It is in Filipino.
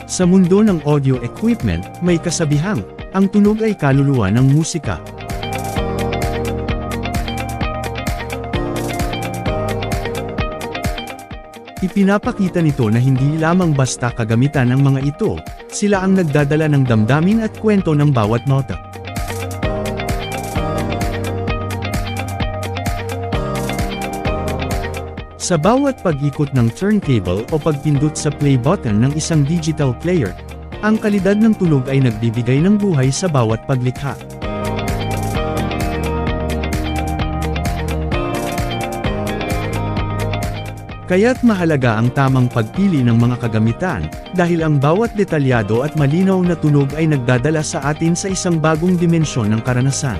Sa mundo ng audio equipment, may kasabihang, ang tunog ay kaluluwa ng musika. Ipinapakita nito na hindi lamang basta kagamitan ng mga ito, sila ang nagdadala ng damdamin at kwento ng bawat nota. Sa bawat pag-ikot ng turntable o pagpindot sa play button ng isang digital player, ang kalidad ng tunog ay nagbibigay ng buhay sa bawat paglikha. Kaya't mahalaga ang tamang pagpili ng mga kagamitan, dahil ang bawat detalyado at malinaw na tunog ay nagdadala sa atin sa isang bagong dimensyon ng karanasan.